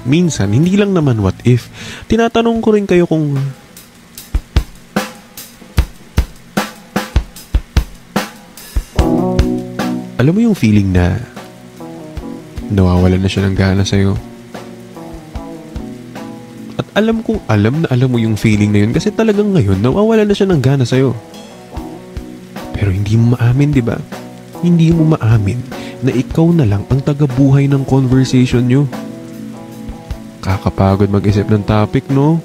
minsan, hindi lang naman what if. Tinatanong ko rin kayo kung alam mo yung feeling na nawawalan na siya ng gana sa'yo. At alam kong alam na alam mo yung feeling na yun kasi talagang ngayon nawawalan na siya ng gana sa'yo. Pero hindi mo maamin, di ba? Hindi mo maamin na ikaw na lang ang tagabuhay ng conversation nyo. Kakapagod mag-isip ng topic, no?